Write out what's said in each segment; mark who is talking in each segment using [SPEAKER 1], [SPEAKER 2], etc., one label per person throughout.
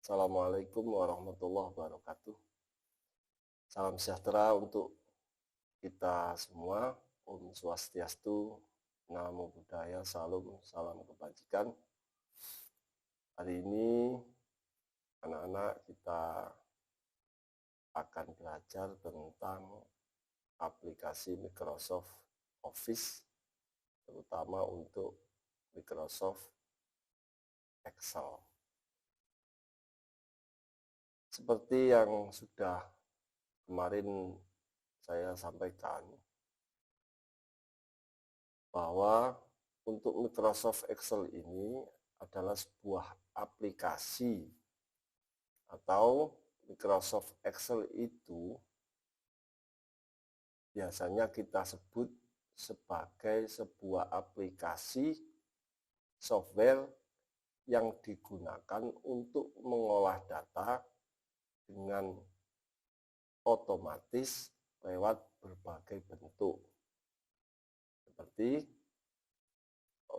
[SPEAKER 1] Assalamualaikum warahmatullahi wabarakatuh. Salam sejahtera untuk kita semua. Om Swastiastu, Namo Buddhaya, salam kebajikan. Hari ini anak-anak kita akan belajar tentang aplikasi Microsoft Office, terutama untuk Microsoft Excel. Seperti yang sudah kemarin saya sampaikan, bahwa untuk Microsoft Excel ini adalah sebuah aplikasi, atau Microsoft Excel itu biasanya kita sebut sebagai sebuah aplikasi software yang digunakan untuk mengolah data dengan otomatis lewat berbagai bentuk, seperti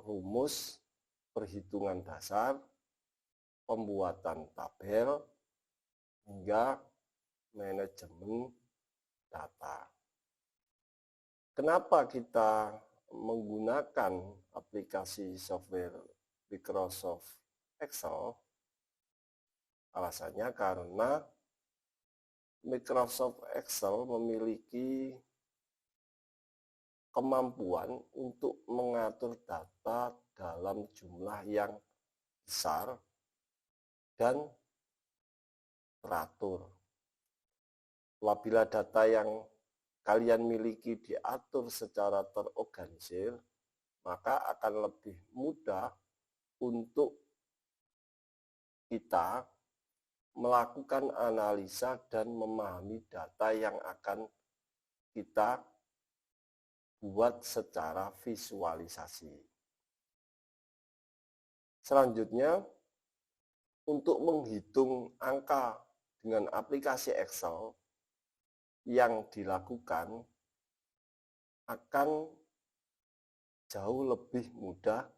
[SPEAKER 1] rumus perhitungan dasar, pembuatan tabel, hingga manajemen data. Kenapa kita menggunakan aplikasi software Microsoft Excel? Alasannya karena Microsoft Excel memiliki kemampuan untuk mengatur data dalam jumlah yang besar dan teratur. Apabila data yang kalian miliki diatur secara terorganisir, maka akan lebih mudah untuk kita melakukan analisa dan memahami data yang akan kita buat secara visualisasi. Selanjutnya, untuk menghitung angka dengan aplikasi Excel yang dilakukan akan jauh lebih mudah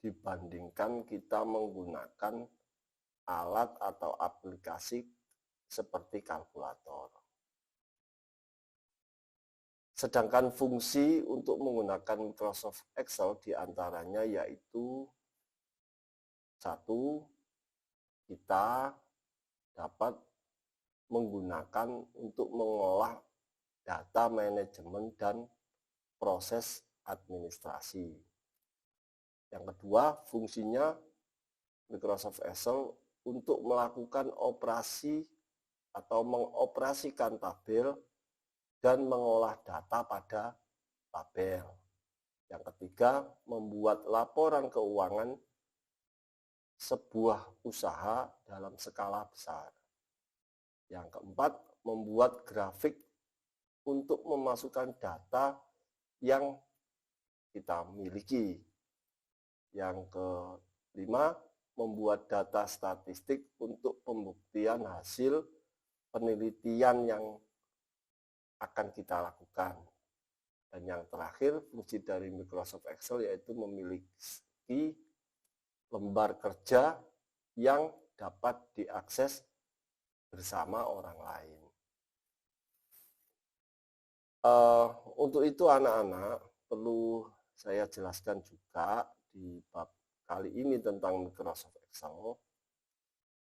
[SPEAKER 1] dibandingkan kita menggunakan alat atau aplikasi seperti kalkulator. Sedangkan fungsi untuk menggunakan Microsoft Excel diantaranya yaitu: satu, kita dapat menggunakan untuk mengolah data manajemen dan proses administrasi. Yang kedua, fungsinya Microsoft Excel untuk melakukan operasi atau mengoperasikan tabel dan mengolah data pada tabel. Yang ketiga, membuat laporan keuangan sebuah usaha dalam skala besar. Yang keempat, membuat grafik untuk memasukkan data yang kita miliki. Yang kelima, membuat data statistik untuk pembuktian hasil penelitian yang akan kita lakukan. Dan yang terakhir, fungsi dari Microsoft Excel yaitu memiliki lembar kerja yang dapat diakses bersama orang lain. Untuk itu anak-anak perlu saya jelaskan juga di bab kali ini tentang Microsoft Excel.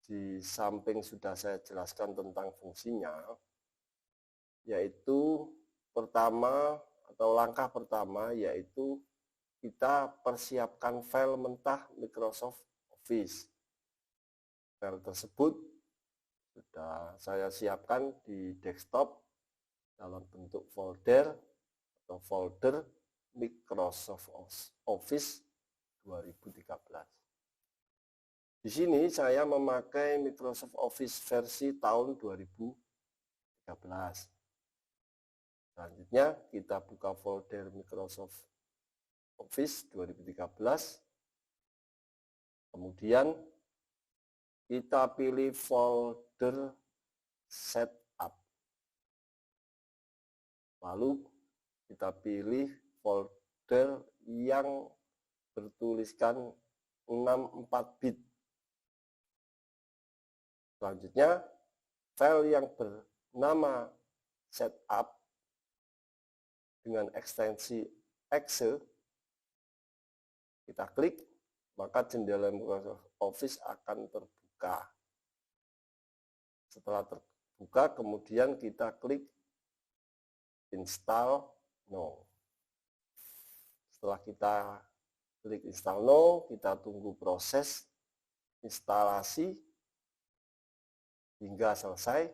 [SPEAKER 1] Di samping sudah saya jelaskan tentang fungsinya, yaitu pertama atau langkah pertama yaitu kita persiapkan file mentah Microsoft Office. File tersebut sudah saya siapkan di desktop dalam bentuk folder atau folder Microsoft Office 2013. Di sini saya memakai Microsoft Office versi tahun 2013. Selanjutnya kita buka folder Microsoft Office 2013. Kemudian kita pilih folder setup. Lalu kita pilih folder yang bertuliskan 64 bit. Selanjutnya, file yang bernama setup dengan ekstensi Excel, kita klik, maka jendela Microsoft Office akan terbuka. Setelah terbuka, kemudian kita klik Install Now. Setelah kita klik Install Now, kita tunggu proses instalasi hingga selesai.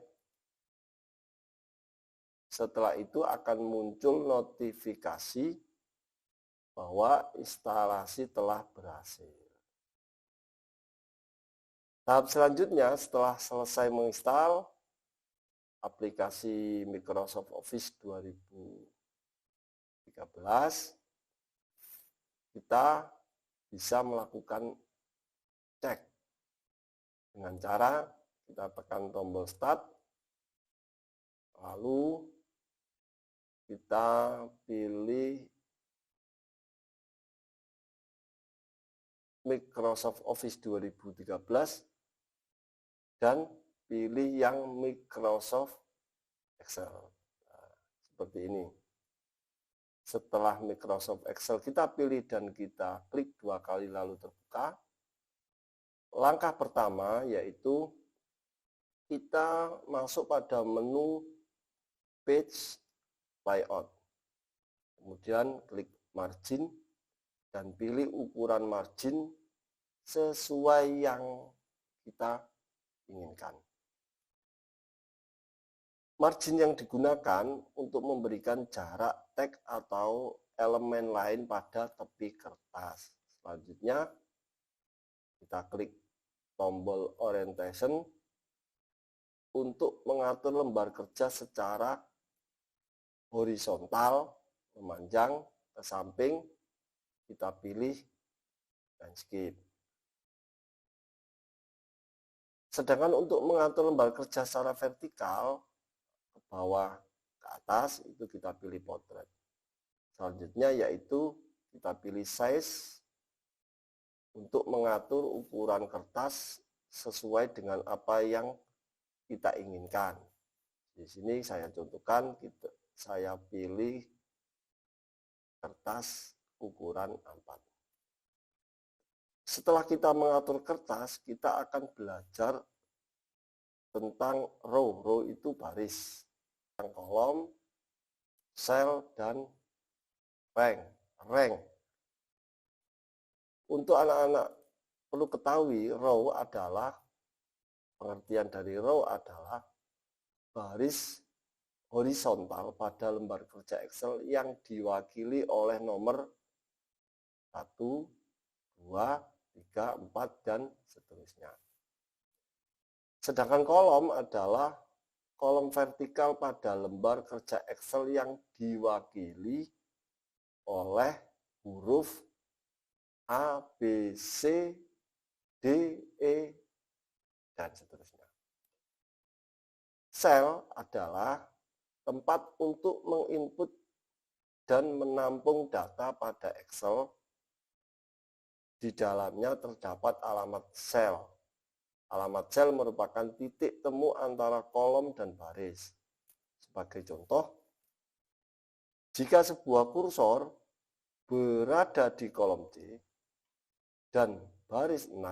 [SPEAKER 1] Setelah itu akan muncul notifikasi bahwa instalasi telah berhasil. Tahap selanjutnya, setelah selesai menginstal aplikasi Microsoft Office 2013, kita bisa melakukan cek dengan cara kita tekan tombol Start, lalu kita pilih Microsoft Office 2013 dan pilih yang Microsoft Excel. Nah, seperti ini. Setelah Microsoft Excel kita pilih dan kita klik 2 kali lalu terbuka. Langkah pertama yaitu kita masuk pada menu Page Layout. Kemudian klik margin dan pilih ukuran margin sesuai yang kita inginkan. Margin yang digunakan untuk memberikan jarak teks atau elemen lain pada tepi kertas. Selanjutnya, kita klik tombol Orientation untuk mengatur lembar kerja secara horizontal, memanjang, ke samping, kita pilih landscape. Sedangkan untuk mengatur lembar kerja secara vertikal, ke bawah ke atas, itu kita pilih portrait. Selanjutnya yaitu kita pilih size untuk mengatur ukuran kertas sesuai dengan apa yang kita inginkan. Di sini saya contohkan, saya pilih kertas ukuran A4. Setelah kita mengatur kertas, kita akan belajar tentang row. Row itu baris, kolom, sel, dan rank. Untuk anak-anak perlu ketahui, row adalah, pengertian dari row adalah baris horizontal pada lembar kerja Excel yang diwakili oleh nomor 1, 2, 3, 4, dan seterusnya. Sedangkan kolom adalah kolom vertikal pada lembar kerja Excel yang diwakili oleh huruf A, B, C, D, E, dan seterusnya. Sel adalah tempat untuk menginput dan menampung data pada Excel. Di dalamnya terdapat alamat sel. Alamat sel merupakan titik temu antara kolom dan baris. Sebagai contoh, jika sebuah kursor berada di kolom D dan baris 6,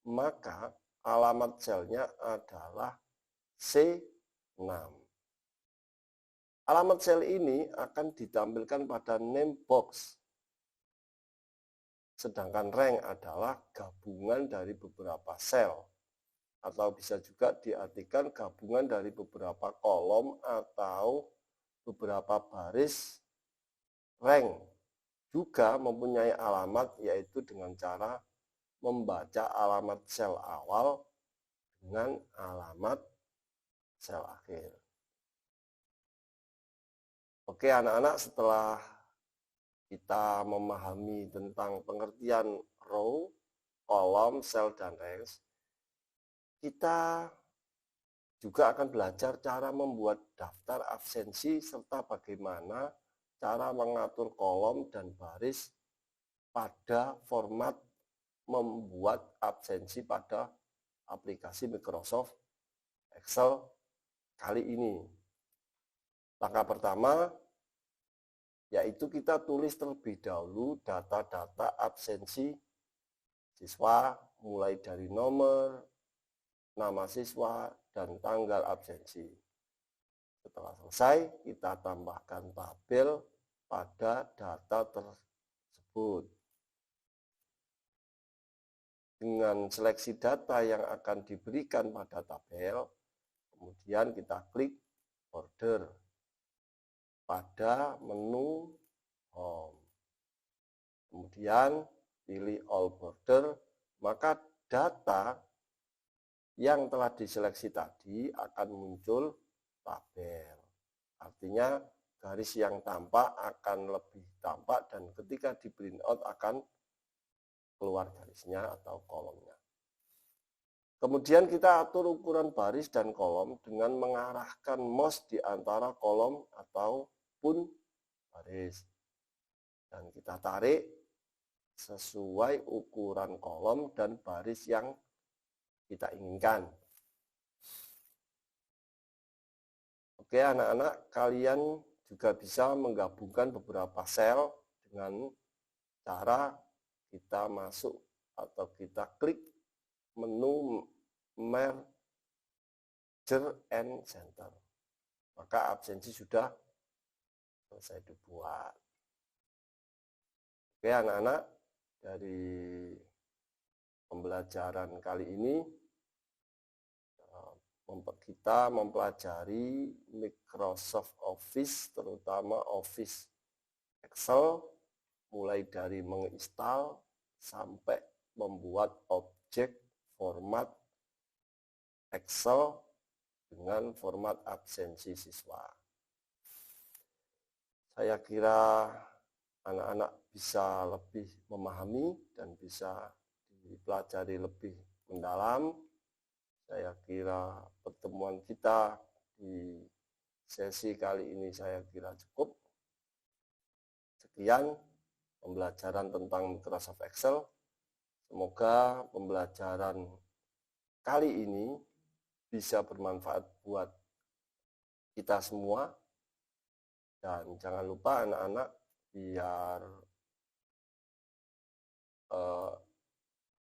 [SPEAKER 1] maka alamat selnya adalah C6. Alamat sel ini akan ditampilkan pada name box. Sedangkan rank adalah gabungan dari beberapa sel, atau bisa juga diartikan gabungan dari beberapa kolom atau beberapa baris. Rank juga mempunyai alamat, yaitu dengan cara membaca alamat sel awal dengan alamat sel akhir. Oke anak-anak, setelah kita memahami tentang pengertian row, kolom, sel, dan range, kita juga akan belajar cara membuat daftar absensi serta bagaimana cara mengatur kolom dan baris pada format membuat absensi pada aplikasi Microsoft Excel kali ini. Langkah pertama yaitu kita tulis terlebih dahulu data-data absensi siswa mulai dari nomor, nama siswa, dan tanggal absensi. Setelah selesai, kita tambahkan tabel pada data tersebut. Dengan seleksi data yang akan diberikan pada tabel, kemudian kita klik order pada menu home. Kemudian pilih all border, maka data yang telah diseleksi tadi akan muncul tabel. Artinya garis yang tampak akan lebih tampak dan ketika di print out akan keluar garisnya atau kolomnya. Kemudian kita atur ukuran baris dan kolom dengan mengarahkan mouse di antara kolom ataupun baris. Dan kita tarik sesuai ukuran kolom dan baris yang kita inginkan. Oke anak-anak, kalian juga bisa menggabungkan beberapa sel dengan cara kita masuk atau kita klik menu Merger and Center. Maka absensi sudah selesai dibuat. Oke anak-anak, dari pembelajaran kali ini kita mempelajari Microsoft Office, terutama Office Excel, mulai dari menginstal sampai membuat objek format Excel dengan format absensi siswa. Saya kira anak-anak bisa lebih memahami dan bisa dipelajari lebih mendalam. Saya kira pertemuan kita di sesi kali ini saya kira cukup. Sekian pembelajaran tentang Microsoft Excel. Semoga pembelajaran kali ini bisa bermanfaat buat kita semua. Dan jangan lupa anak-anak biar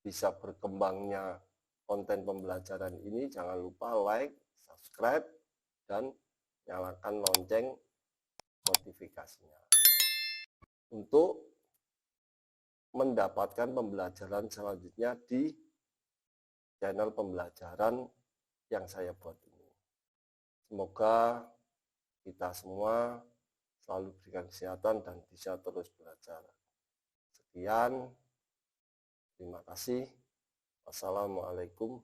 [SPEAKER 1] bisa berkembangnya konten pembelajaran ini, jangan lupa like, subscribe, dan nyalakan lonceng notifikasinya. Untuk mendapatkan pembelajaran selanjutnya di channel pembelajaran yang saya buat ini. Semoga kita semua selalu diberikan kesehatan dan bisa terus belajar. Sekian, terima kasih. Wassalamualaikum